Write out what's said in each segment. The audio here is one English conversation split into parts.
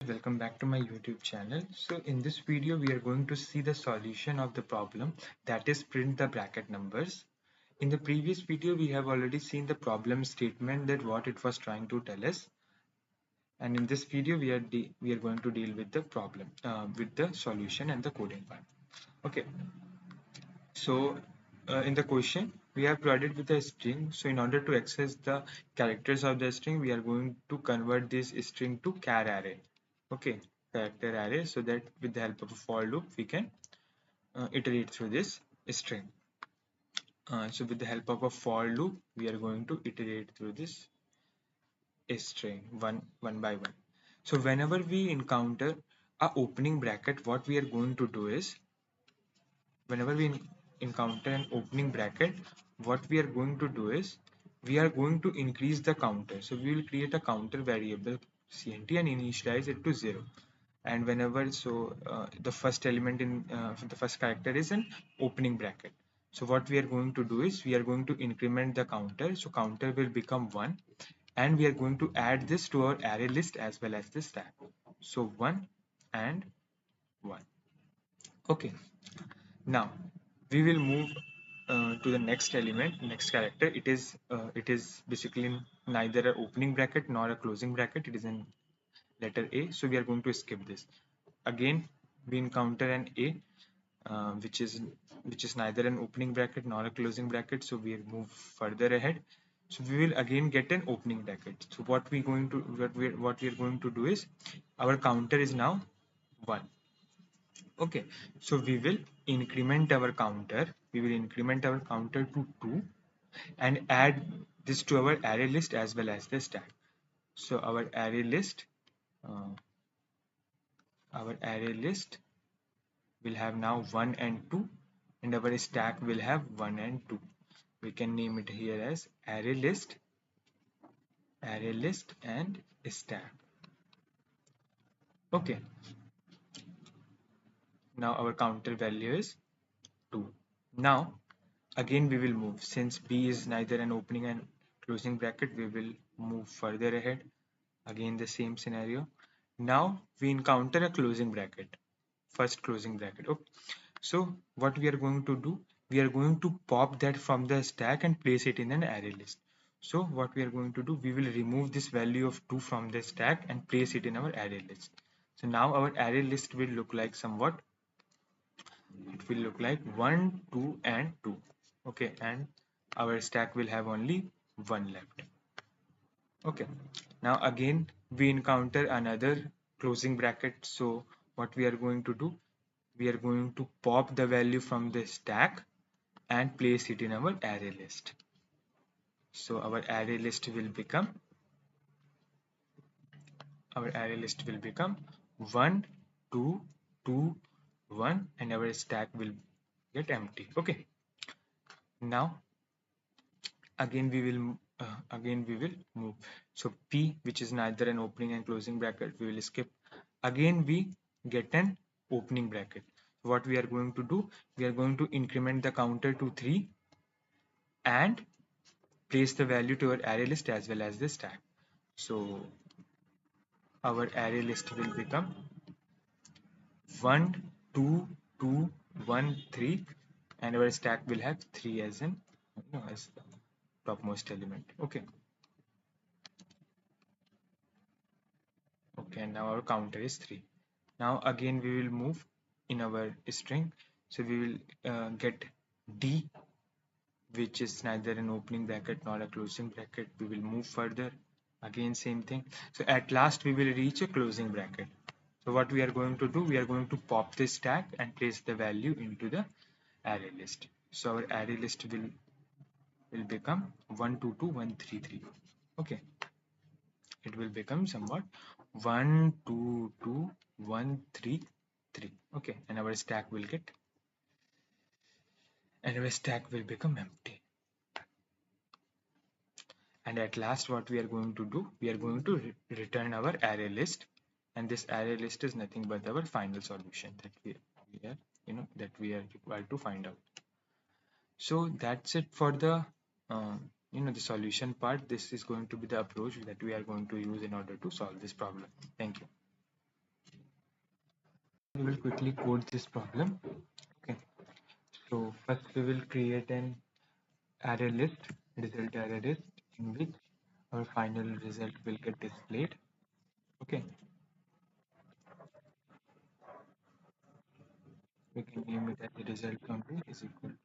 Welcome back to my YouTube channel. So in this video we are going to see the solution of the problem, that is print the bracket numbers. In the previous video we have already seen the problem statement, that what it was trying to tell us, and in this video we are going to deal with the problem with the solution and the coding part. Okay, so in the question we have provided with a string. So in order to access the characters of the string, we are going to convert this string to char array. Okay, character array, so that with the help of a for loop we can iterate through this string. So with the help of a for loop we are going to iterate through this string one by one. So whenever we encounter a opening bracket, what we are going to do is, whenever we encounter an opening bracket, what we are going to do is we are going to increase the counter. So we will create a counter variable cnt and initialize it to 0. And whenever the first element in the first character is an opening bracket, so what we are going to do is we are going to increment the counter, so counter will become 1, and we are going to add this to our array list as well as the stack. So 1 and 1. Okay, now we will move to the next element, next character. It is basically neither an opening bracket nor a closing bracket. It is in letter A, so we are going to skip this. Again, we encounter an A, which is neither an opening bracket nor a closing bracket. So we move further ahead. So we will again get an opening bracket. So what we are going to do is our counter is now 1. Okay, so we will increment our counter. We will increment our counter to 2 and add this to our array list as well as the stack. So uh, our array list will have now 1 and 2, and our stack will have 1 and 2. We can name it here as array list and stack. Okay, now our counter value is 2. Now again we will move, since B is neither an opening and closing bracket, we will move further ahead. Again the same scenario. Now we encounter a closing bracket, first closing bracket. Okay, so what we are going to do, we are going to pop that from the stack and place it in an array list. So what we are going to do, we will remove this value of 2 from the stack and place it in our array list. So now our array list will look like somewhat, it will look like 1, 2 and 2. Okay, and our stack will have only 1 left. Okay, now again we encounter another closing bracket. So what we are going to do, we are going to pop the value from the stack and place it in our array list. So our array list will become 1, 2, 2, 1, and our stack will get empty. Okay, now again we will move. So P, which is neither an opening and closing bracket, we will skip. Again we get an opening bracket. What we are going to do, we are going to increment the counter to 3 and place the value to our array list as well as the stack. So our array list will become 1, 2, 2, 1, 3, and our stack will have 3 as as the topmost element. Okay, and now our counter is 3. Now again we will move in our string. So we will get D, which is neither an opening bracket nor a closing bracket. We will move further, again same thing. So at last we will reach a closing bracket. So what we are going to do, we are going to pop this stack and place the value into the array list. So our array list will become 1, 2, 2, 1, 3, 3. Okay, it will become somewhat 1, 2, 2, 1, 3, 3. Okay, and our stack will become empty. And at last what we are going to do, we are going to return our array list, and this array list is nothing but our final solution that we are required to find out. So that's it for the the solution part. This is going to be the approach that we are going to use in order to solve this problem. Thank you. We will quickly code this problem. Okay, so first we will create an array list, result array list, in which our final result will get displayed. Okay, we can name it as the result country is equal to.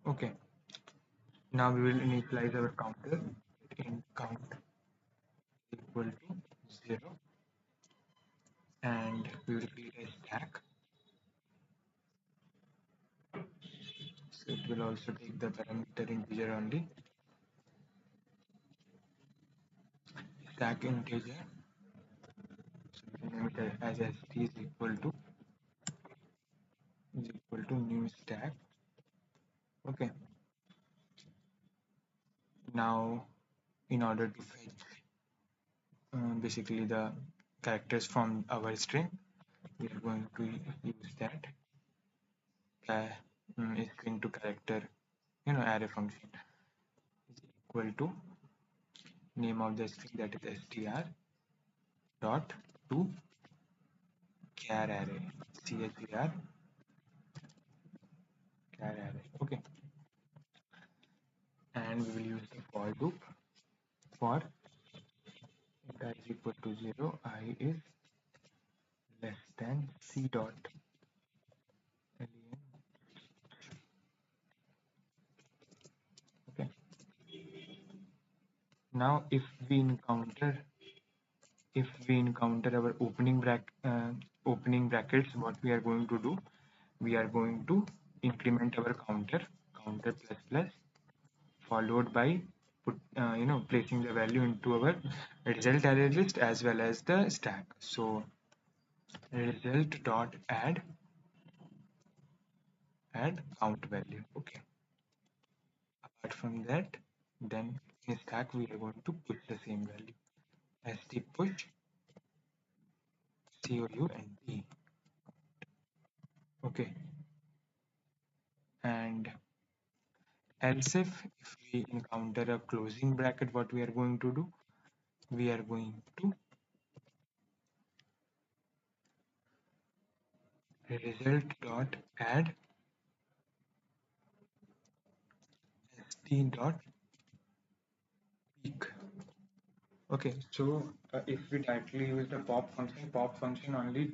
Okay, now we will initialize our counter in count equal to 0, and we will create a stack. So it will also take the parameter integer only. Stack integer. So we can name it as st is equal to new stack. Okay. Now, in order to fetch basically the characters from our string, we are going to use that string to character, array function is equal to name of the string, that is str dot to char array, chr char array. Okay, and we will use the for loop for I is equal to 0, I is less than c dot len. Okay, now if we encounter our opening brackets, what we are going to do, we are going to increment our counter plus plus, followed by placing the value into our result array list as well as the stack. So result dot add count value. Okay, apart from that, then in stack we are going to push the same value, st push count. Okay, and else if we encounter a closing bracket, what we are going to do, we are going to result dot add st dot peak. Okay, so if we directly use the pop function only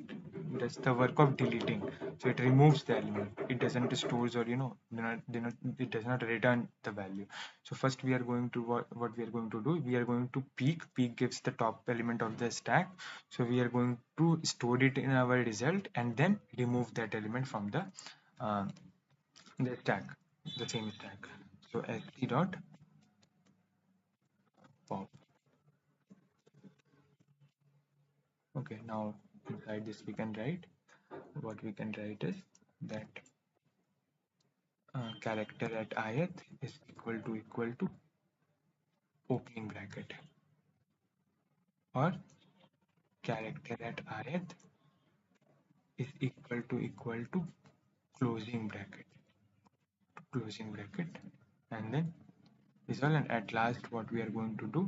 does the work of deleting. So it removes the element. It doesn't stores, or it does not return the value. So first we are going to what we are going to do. We are going to peak. Peak gives the top element of the stack. So we are going to store it in our result and then remove that element from uh, the stack, the same stack. So st dot pop. Okay, now inside this we can write, what we can write is that character at ith is equal to opening bracket, or character at ith is equal to closing bracket, and then is all. And at last what we are going to do,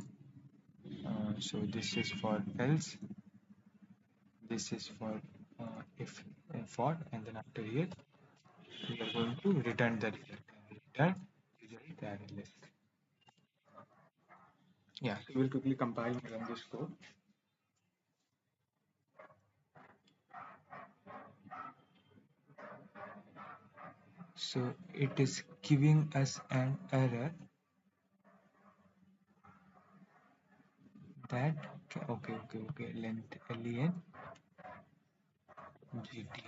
so this is for else, this is for if and for, and then after here we are going to return the result array list. Yeah, so we'll quickly compile and run this code. So it is giving us an error that okay, length len gth.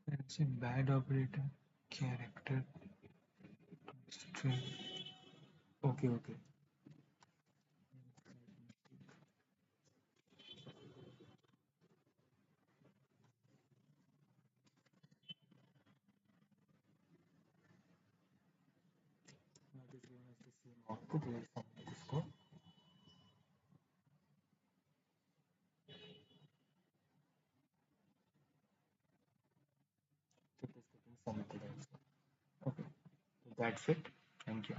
That's a bad operator. Character string. Okay. the same output, we will submit the score. So it is getting submitted also. Okay, so that's it. Thank you.